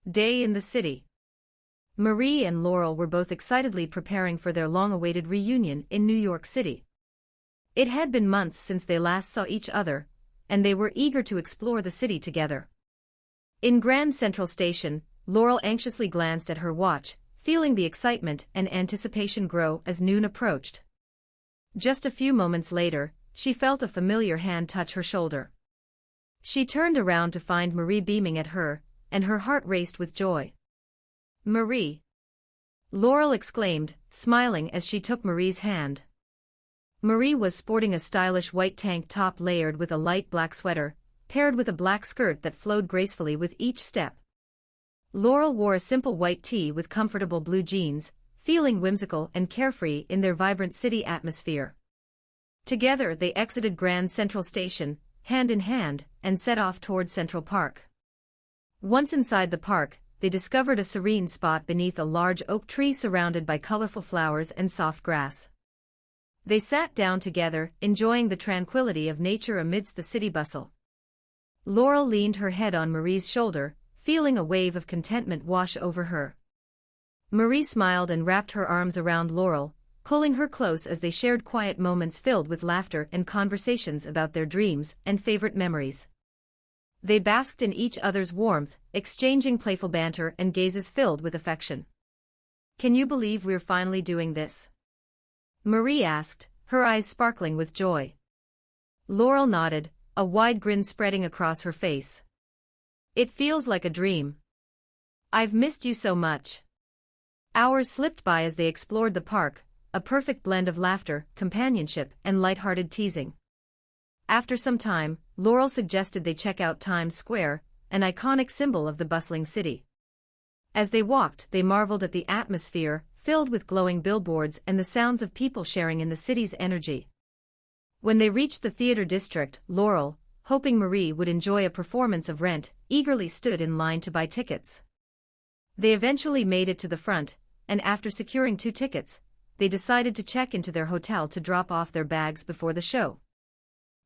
Day in the city. Marie and Laurel were both excitedly preparing for their long-awaited reunion in New York City. It had been months since they last saw each other, and they were eager to explore the city together. In Grand Central Station, Laurel anxiously glanced at her watch, feeling the excitement and anticipation grow as noon approached. Just a few moments later, she felt a familiar hand touch her shoulder. She turned around to find Marie beaming at her, and her heart raced with joy. "Marie!" Laurel exclaimed, smiling as she took Marie's hand. Marie was sporting a stylish white tank top layered with a light black sweater, paired with a black skirt that flowed gracefully with each step. Laurel wore a simple white tee with comfortable blue jeans, feeling whimsical and carefree in their vibrant city atmosphere. Together they exited Grand Central Station, hand in hand, and set off toward Central Park. Once inside the park, they discovered a serene spot beneath a large oak tree surrounded by colorful flowers and soft grass. They sat down together, enjoying the tranquility of nature amidst the city bustle. Laurel leaned her head on Marie's shoulder, feeling a wave of contentment wash over her. Marie smiled and wrapped her arms around Laurel, pulling her close as they shared quiet moments filled with laughter and conversations about their dreams and favorite memories. They basked in each other's warmth, exchanging playful banter and gazes filled with affection. "Can you believe we're finally doing this?" Marie asked, her eyes sparkling with joy. Laurel nodded, a wide grin spreading across her face. "It feels like a dream. I've missed you so much." Hours slipped by as they explored the park, a perfect blend of laughter, companionship, and light-hearted teasing. After some time, Laurel suggested they check out Times Square, an iconic symbol of the bustling city. As they walked, they marveled at the atmosphere, filled with glowing billboards and the sounds of people sharing in the city's energy. When they reached the theater district, Laurel, hoping Marie would enjoy a performance of Rent, eagerly stood in line to buy tickets. They eventually made it to the front, and after securing 2 tickets, they decided to check into their hotel to drop off their bags before the show.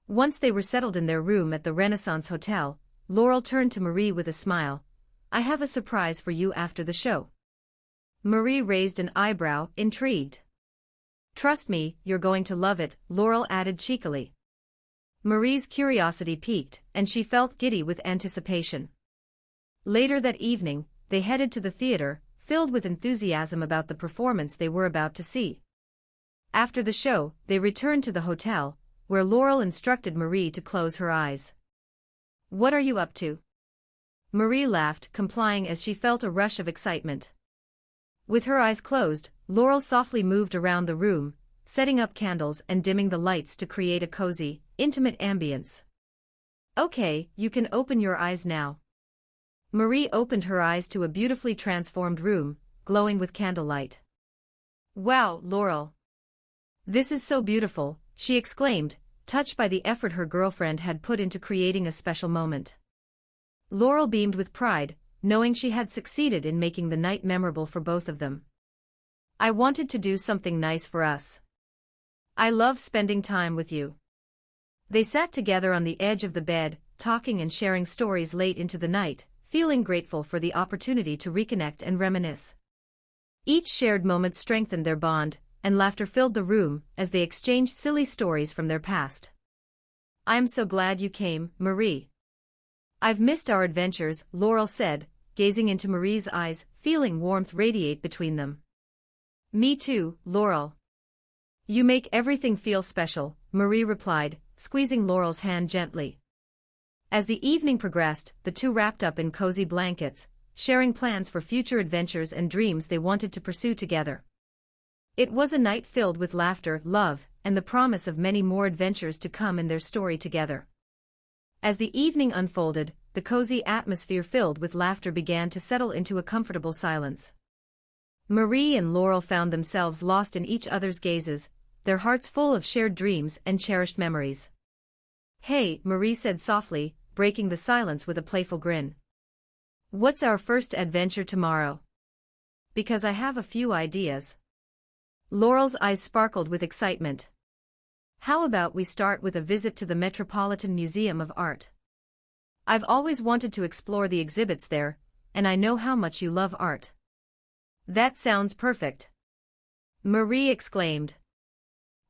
Once they were settled in their room at the Renaissance Hotel, Laurel turned to Marie with a smile. "I have a surprise for you after the show." Marie raised an eyebrow, intrigued. "Trust me, you're going to love it," Laurel added cheekily. Marie's curiosity piqued, and she felt giddy with anticipation. Later that evening, they headed to the theater, filled with enthusiasm about the performance they were about to see. After the show, they returned to the hotel, where Laurel instructed Marie to close her eyes. "What are you up to?" Marie laughed, complying as she felt a rush of excitement. With her eyes closed, Laurel softly moved around the room, setting up candles and dimming the lights to create a cozy, intimate ambience. "Okay, you can open your eyes now." Marie opened her eyes to a beautifully transformed room, glowing with candlelight. "Wow, Laurel! This is so beautiful," she exclaimed, touched by the effort her girlfriend had put into creating a special moment. Laurel beamed with pride, knowing she had succeeded in making the night memorable for both of them. "I wanted to do something nice for us. I love spending time with you." They sat together on the edge of the bed, talking and sharing stories late into the night, feeling grateful for the opportunity to reconnect and reminisce. Each shared moment strengthened their bond, and laughter filled the room as they exchanged silly stories from their past. "I'm so glad you came, Marie. I've missed our adventures," Laurel said, gazing into Marie's eyes, feeling warmth radiate between them. "Me too, Laurel. You make everything feel special," Marie replied, squeezing Laurel's hand gently. As the evening progressed, the two wrapped up in cozy blankets, sharing plans for future adventures and dreams they wanted to pursue together. It was a night filled with laughter, love, and the promise of many more adventures to come in their story together. As the evening unfolded, the cozy atmosphere filled with laughter began to settle into a comfortable silence. Marie and Laurel found themselves lost in each other's gazes, their hearts full of shared dreams and cherished memories. "Hey," Marie said softly, breaking the silence with a playful grin. "What's our first adventure tomorrow? Because I have a few ideas." Laurel's eyes sparkled with excitement. "How about we start with a visit to the Metropolitan Museum of Art? I've always wanted to explore the exhibits there, and I know how much you love art." "That sounds perfect," Marie exclaimed.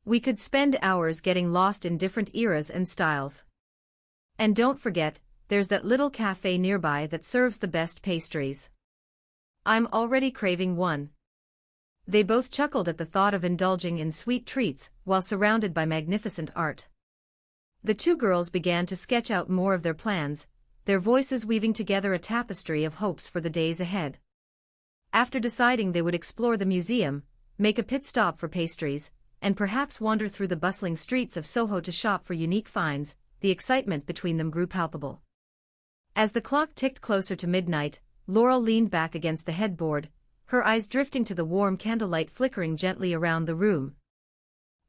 "We could spend hours getting lost in different eras and styles. And don't forget, there's that little cafe nearby that serves the best pastries. I'm already craving one." They both chuckled at the thought of indulging in sweet treats while surrounded by magnificent art. The two girls began to sketch out more of their plans, their voices weaving together a tapestry of hopes for the days ahead. After deciding they would explore the museum, make a pit stop for pastries, and perhaps wander through the bustling streets of Soho to shop for unique finds, the excitement between them grew palpable. As the clock ticked closer to midnight, Laurel leaned back against the headboard, her eyes drifting to the warm candlelight flickering gently around the room.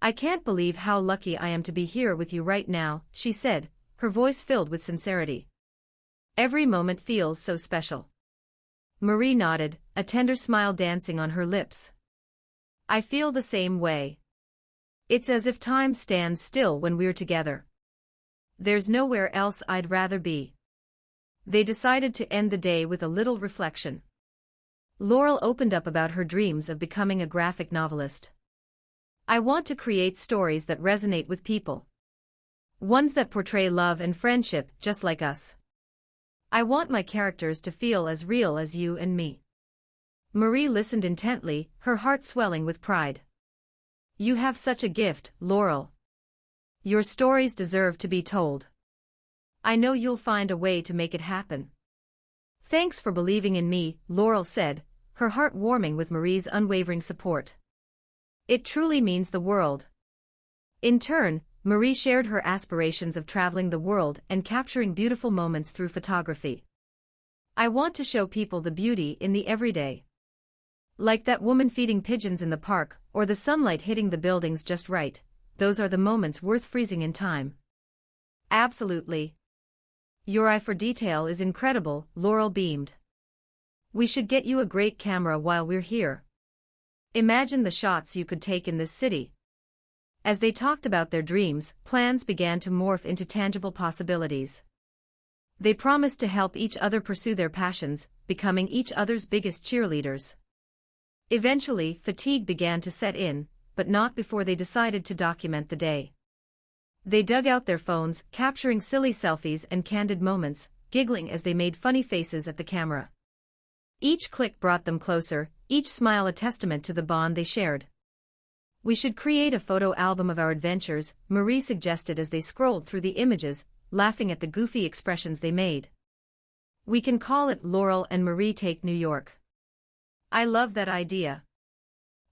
"I can't believe how lucky I am to be here with you right now," she said, her voice filled with sincerity. "Every moment feels so special." Marie nodded, a tender smile dancing on her lips. "I feel the same way. It's as if time stands still when we're together. There's nowhere else I'd rather be." They decided to end the day with a little reflection. Laurel opened up about her dreams of becoming a graphic novelist. "I want to create stories that resonate with people. Ones that portray love and friendship just like us. I want my characters to feel as real as you and me." Marie listened intently, her heart swelling with pride. "You have such a gift, Laurel. Your stories deserve to be told. I know you'll find a way to make it happen." "Thanks for believing in me," Laurel said, her heart warming with Marie's unwavering support. "It truly means the world." In turn, Marie shared her aspirations of traveling the world and capturing beautiful moments through photography. "I want to show people the beauty in the everyday. Like that woman feeding pigeons in the park, or the sunlight hitting the buildings just right. Those are the moments worth freezing in time." "Absolutely. Your eye for detail is incredible," Laurel beamed. "We should get you a great camera while we're here. Imagine the shots you could take in this city." As they talked about their dreams, plans began to morph into tangible possibilities. They promised to help each other pursue their passions, becoming each other's biggest cheerleaders. Eventually, fatigue began to set in, but not before they decided to document the day. They dug out their phones, capturing silly selfies and candid moments, giggling as they made funny faces at the camera. Each click brought them closer, each smile a testament to the bond they shared. "We should create a photo album of our adventures," Marie suggested as they scrolled through the images, laughing at the goofy expressions they made. "We can call it Laurel and Marie Take New York." "I love that idea,"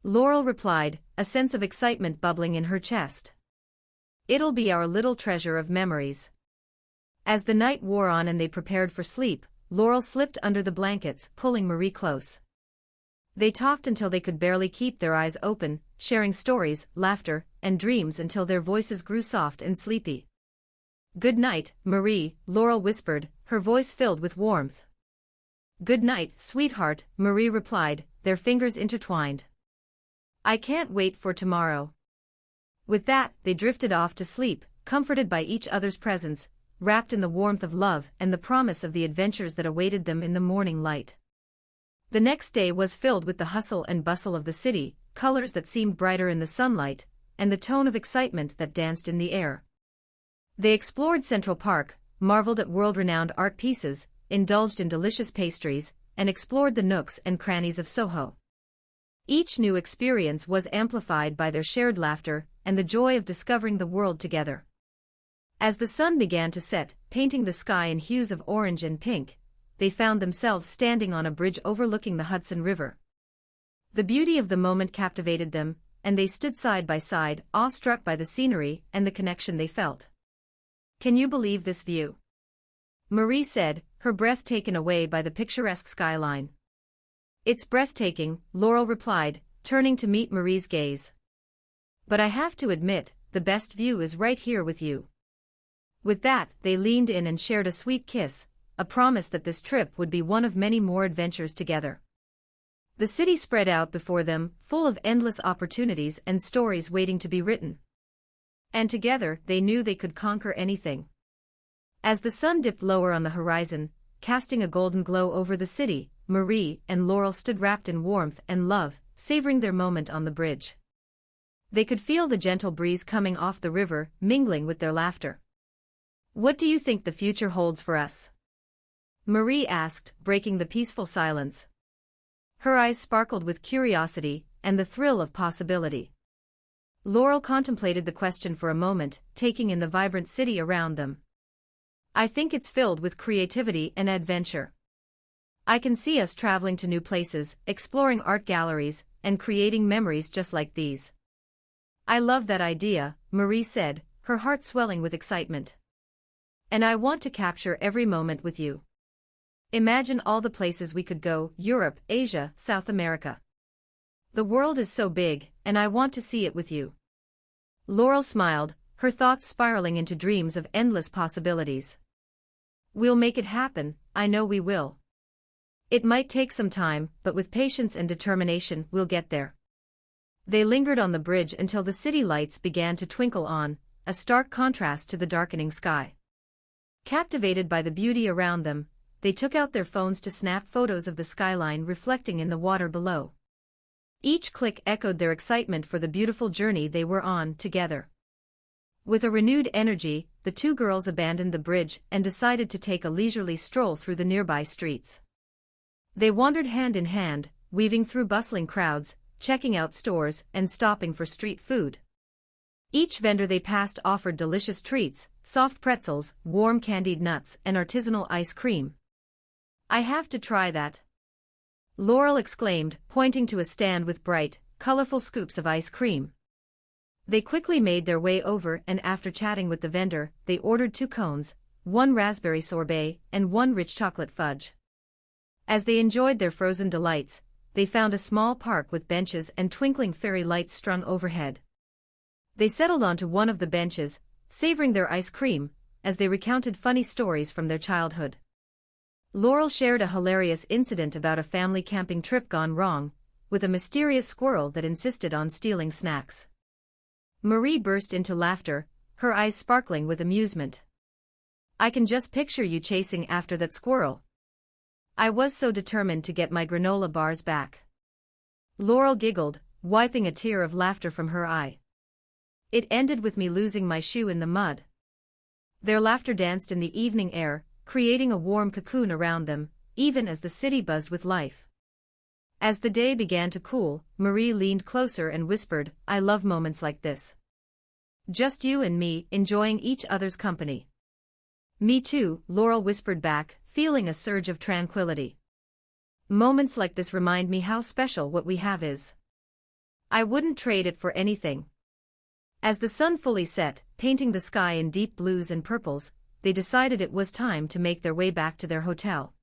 Laurel replied, a sense of excitement bubbling in her chest. "It'll be our little treasure of memories." As the night wore on and they prepared for sleep, Laurel slipped under the blankets, pulling Marie close. They talked until they could barely keep their eyes open, sharing stories, laughter, and dreams until their voices grew soft and sleepy. "Good night, Marie," Laurel whispered, her voice filled with warmth. "Good night, sweetheart," Marie replied, their fingers intertwined. "I can't wait for tomorrow." With that, they drifted off to sleep, comforted by each other's presence, wrapped in the warmth of love and the promise of the adventures that awaited them in the morning light. The next day was filled with the hustle and bustle of the city, colors that seemed brighter in the sunlight, and the tone of excitement that danced in the air. They explored Central Park, marveled at world-renowned art pieces, indulged in delicious pastries, and explored the nooks and crannies of Soho. Each new experience was amplified by their shared laughter and the joy of discovering the world together. As the sun began to set, painting the sky in hues of orange and pink, they found themselves standing on a bridge overlooking the Hudson River. The beauty of the moment captivated them, and they stood side by side, awestruck by the scenery and the connection they felt. "Can you believe this view?" Marie said, her breath taken away by the picturesque skyline. "It's breathtaking," Laurel replied, turning to meet Marie's gaze. "But I have to admit, the best view is right here with you." With that, they leaned in and shared a sweet kiss, a promise that this trip would be one of many more adventures together. The city spread out before them, full of endless opportunities and stories waiting to be written. And together, they knew they could conquer anything. As the sun dipped lower on the horizon, casting a golden glow over the city. Marie and Laurel stood wrapped in warmth and love, savoring their moment on the bridge. They could feel the gentle breeze coming off the river, mingling with their laughter. "What do you think the future holds for us?" Marie asked, breaking the peaceful silence. Her eyes sparkled with curiosity and the thrill of possibility. Laurel contemplated the question for a moment, taking in the vibrant city around them. "I think it's filled with creativity and adventure. I can see us traveling to new places, exploring art galleries, and creating memories just like these." "I love that idea," Marie said, her heart swelling with excitement. "And I want to capture every moment with you. Imagine all the places we could go: Europe, Asia, South America. The world is so big, and I want to see it with you." Laurel smiled, her thoughts spiraling into dreams of endless possibilities. "We'll make it happen, I know we will. It might take some time, but with patience and determination, we'll get there." They lingered on the bridge until the city lights began to twinkle on, a stark contrast to the darkening sky. Captivated by the beauty around them, they took out their phones to snap photos of the skyline reflecting in the water below. Each click echoed their excitement for the beautiful journey they were on together. With a renewed energy, the two girls abandoned the bridge and decided to take a leisurely stroll through the nearby streets. They wandered hand in hand, weaving through bustling crowds, checking out stores and stopping for street food. Each vendor they passed offered delicious treats: soft pretzels, warm candied nuts, and artisanal ice cream. "I have to try that," Laurel exclaimed, pointing to a stand with bright, colorful scoops of ice cream. They quickly made their way over and after chatting with the vendor, they ordered 2 cones, 1 raspberry sorbet, and 1 rich chocolate fudge. As they enjoyed their frozen delights, they found a small park with benches and twinkling fairy lights strung overhead. They settled onto one of the benches, savoring their ice cream, as they recounted funny stories from their childhood. Laurel shared a hilarious incident about a family camping trip gone wrong, with a mysterious squirrel that insisted on stealing snacks. Marie burst into laughter, her eyes sparkling with amusement. "I can just picture you chasing after that squirrel. I was so determined to get my granola bars back." Laurel giggled, wiping a tear of laughter from her eye. "It ended with me losing my shoe in the mud." Their laughter danced in the evening air, creating a warm cocoon around them, even as the city buzzed with life. As the day began to cool, Marie leaned closer and whispered, "I love moments like this. Just you and me, enjoying each other's company." "Me too," Laurel whispered back, feeling a surge of tranquility. "Moments like this remind me how special what we have is. I wouldn't trade it for anything." As the sun fully set, painting the sky in deep blues and purples, they decided it was time to make their way back to their hotel.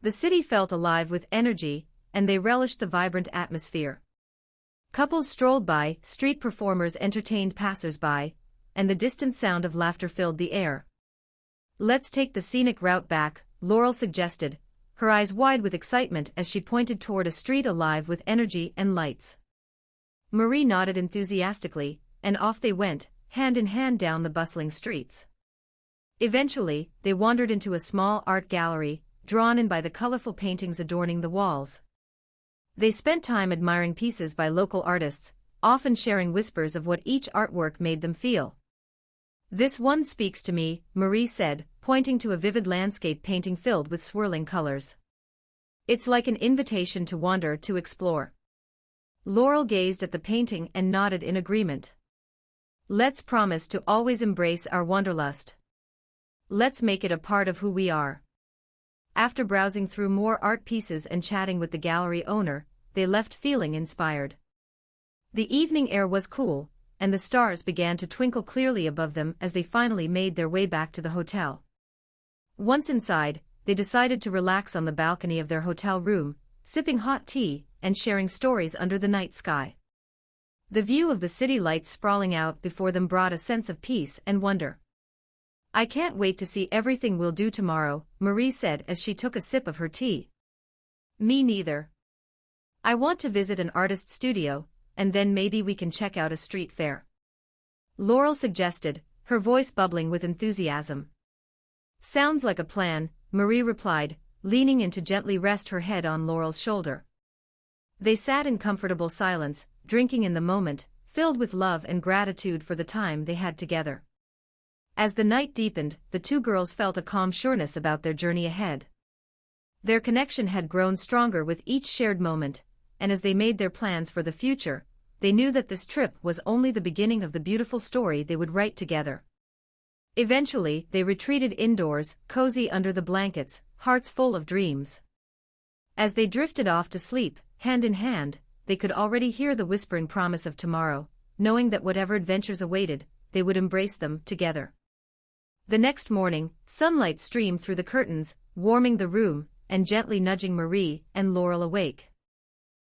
The city felt alive with energy, and they relished the vibrant atmosphere. Couples strolled by, street performers entertained passers-by, and the distant sound of laughter filled the air. "Let's take the scenic route back," Laurel suggested, her eyes wide with excitement as she pointed toward a street alive with energy and lights. Marie nodded enthusiastically, and off they went, hand in hand down the bustling streets. Eventually, they wandered into a small art gallery, drawn in by the colorful paintings adorning the walls. They spent time admiring pieces by local artists, often sharing whispers of what each artwork made them feel. "This one speaks to me," Marie said, pointing to a vivid landscape painting filled with swirling colors. "It's like an invitation to wander, to explore." Laurel gazed at the painting and nodded in agreement. "Let's promise to always embrace our wanderlust. Let's make it a part of who we are." After browsing through more art pieces and chatting with the gallery owner, they left feeling inspired. The evening air was cool, and the stars began to twinkle clearly above them as they finally made their way back to the hotel. Once inside, they decided to relax on the balcony of their hotel room, sipping hot tea and sharing stories under the night sky. The view of the city lights sprawling out before them brought a sense of peace and wonder. "I can't wait to see everything we'll do tomorrow," Marie said as she took a sip of her tea. "Me neither. I want to visit an artist's studio, and then maybe we can check out a street fair," Laurel suggested, her voice bubbling with enthusiasm. "Sounds like a plan," Marie replied, leaning in to gently rest her head on Laurel's shoulder. They sat in comfortable silence, drinking in the moment, filled with love and gratitude for the time they had together. As the night deepened, the two girls felt a calm sureness about their journey ahead. Their connection had grown stronger with each shared moment, and as they made their plans for the future, they knew that this trip was only the beginning of the beautiful story they would write together. Eventually, they retreated indoors, cozy under the blankets, hearts full of dreams. As they drifted off to sleep, hand in hand, they could already hear the whispering promise of tomorrow, knowing that whatever adventures awaited, they would embrace them together. The next morning, sunlight streamed through the curtains, warming the room, and gently nudging Marie and Laurel awake.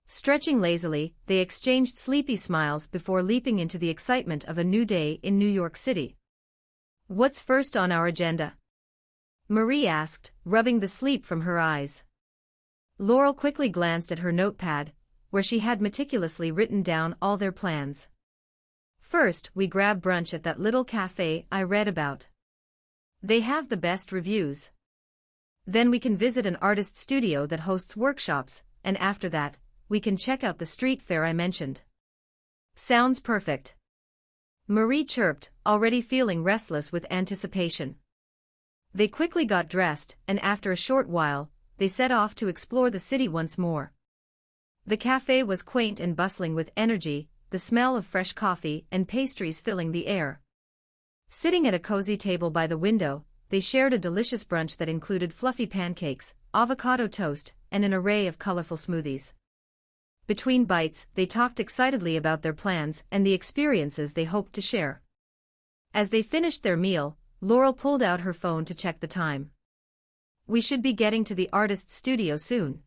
Stretching lazily, they exchanged sleepy smiles before leaping into the excitement of a new day in New York City. "What's first on our agenda?" Marie asked, rubbing the sleep from her eyes. Laurel quickly glanced at her notepad, where she had meticulously written down all their plans. "First, we grab brunch at that little cafe I read about. They have the best reviews. Then we can visit an artist studio that hosts workshops, and after that, we can check out the street fair I mentioned." "Sounds perfect," Marie chirped, already feeling restless with anticipation. They quickly got dressed, and after a short while, they set off to explore the city once more. The cafe was quaint and bustling with energy, the smell of fresh coffee and pastries filling the air. Sitting at a cozy table by the window, they shared a delicious brunch that included fluffy pancakes, avocado toast, and an array of colorful smoothies. Between bites, they talked excitedly about their plans and the experiences they hoped to share. As they finished their meal, Laurel pulled out her phone to check the time. "We should be getting to the artist's studio soon.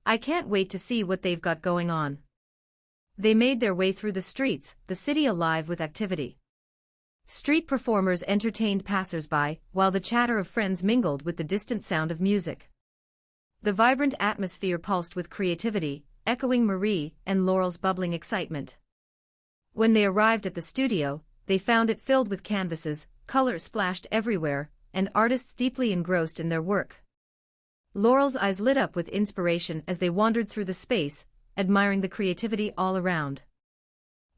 I can't wait to see what they've got going on." They made their way through the streets, the city alive with activity. Street performers entertained passers-by, while the chatter of friends mingled with the distant sound of music. The vibrant atmosphere pulsed with creativity, echoing Marie and Laurel's bubbling excitement. When they arrived at the studio, they found it filled with canvases, colors splashed everywhere, and artists deeply engrossed in their work. Laurel's eyes lit up with inspiration as they wandered through the space, admiring the creativity all around.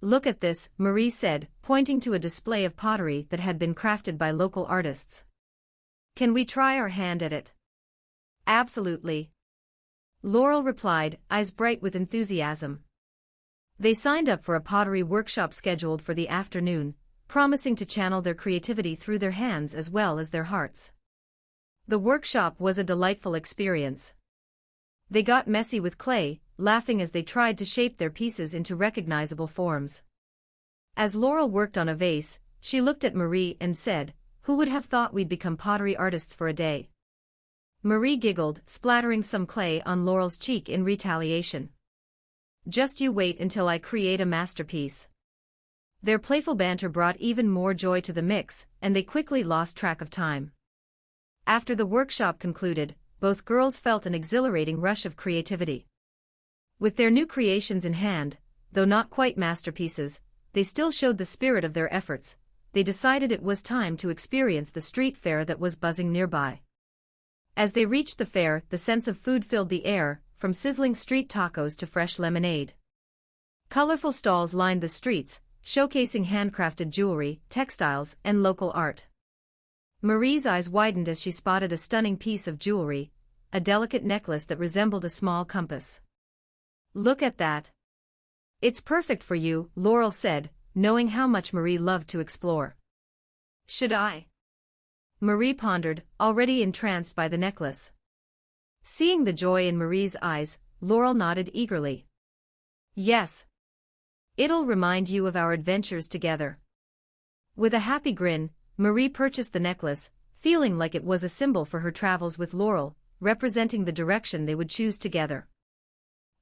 "Look at this," Marie said, pointing to a display of pottery that had been crafted by local artists. "Can we try our hand at it?" "Absolutely," Laurel replied, eyes bright with enthusiasm. They signed up for a pottery workshop scheduled for the afternoon, promising to channel their creativity through their hands as well as their hearts. The workshop was a delightful experience. They got messy with clay, laughing as they tried to shape their pieces into recognizable forms. As Laurel worked on a vase, she looked at Marie and said, "Who would have thought we'd become pottery artists for a day?" Marie giggled, splattering some clay on Laurel's cheek in retaliation. "Just you wait until I create a masterpiece." Their playful banter brought even more joy to the mix, and they quickly lost track of time. After the workshop concluded, both girls felt an exhilarating rush of creativity. With their new creations in hand, though not quite masterpieces, they still showed the spirit of their efforts. They decided it was time to experience the street fair that was buzzing nearby. As they reached the fair, the sense of food filled the air, from sizzling street tacos to fresh lemonade. Colorful stalls lined the streets, showcasing handcrafted jewelry, textiles, and local art. Marie's eyes widened as she spotted a stunning piece of jewelry, a delicate necklace that resembled a small compass. "Look at that. It's perfect for you," Laurel said, knowing how much Marie loved to explore. "Should I?" Marie pondered, already entranced by the necklace. Seeing the joy in Marie's eyes, Laurel nodded eagerly. "Yes. It'll remind you of our adventures together." With a happy grin, Marie purchased the necklace, feeling like it was a symbol for her travels with Laurel, representing the direction they would choose together.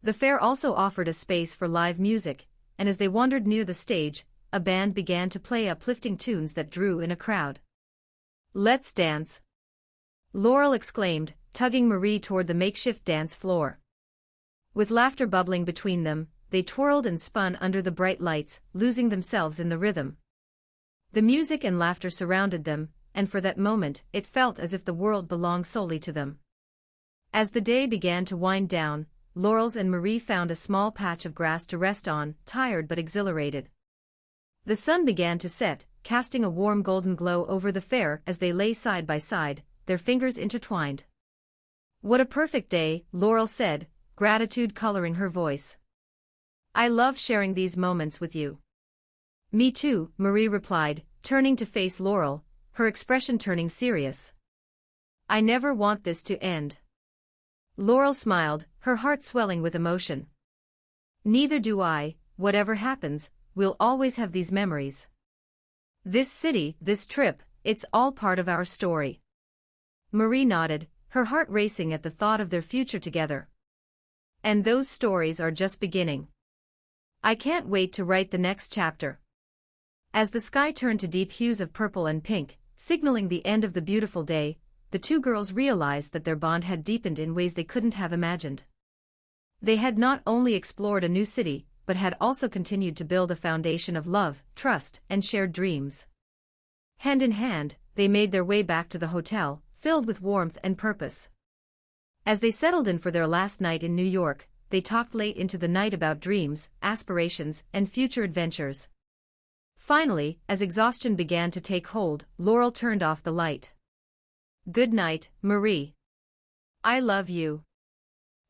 The fair also offered a space for live music, and as they wandered near the stage, a band began to play uplifting tunes that drew in a crowd. "Let's dance," Laurel exclaimed, tugging Marie toward the makeshift dance floor. With laughter bubbling between them, they twirled and spun under the bright lights, losing themselves in the rhythm. The music and laughter surrounded them, and for that moment it felt as if the world belonged solely to them. As the day began to wind down, Laurel and Marie found a small patch of grass to rest on, tired but exhilarated. The sun began to set, casting a warm golden glow over the fair as they lay side by side, their fingers intertwined. "What a perfect day," Laurel said, gratitude coloring her voice. "I love sharing these moments with you." "Me too," Marie replied, turning to face Laurel, her expression turning serious. "I never want this to end." Laurel smiled, her heart swelling with emotion. "Neither do I. Whatever happens, we'll always have these memories. This city, this trip, it's all part of our story." Marie nodded, her heart racing at the thought of their future together. "And those stories are just beginning. I can't wait to write the next chapter." As the sky turned to deep hues of purple and pink, signaling the end of the beautiful day, the two girls realized that their bond had deepened in ways they couldn't have imagined. They had not only explored a new city, but had also continued to build a foundation of love, trust, and shared dreams. Hand in hand, they made their way back to the hotel, filled with warmth and purpose. As they settled in for their last night in New York, they talked late into the night about dreams, aspirations, and future adventures. Finally, as exhaustion began to take hold, Laurel turned off the light. "Good night, Marie. I love you.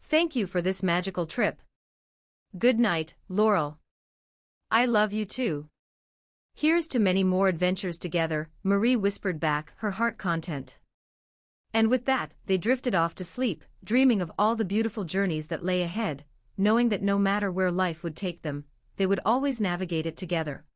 Thank you for this magical trip." "Good night, Laurel. I love you too. Here's to many more adventures together," Marie whispered back, her heart content. And with that, they drifted off to sleep, dreaming of all the beautiful journeys that lay ahead, knowing that no matter where life would take them, they would always navigate it together.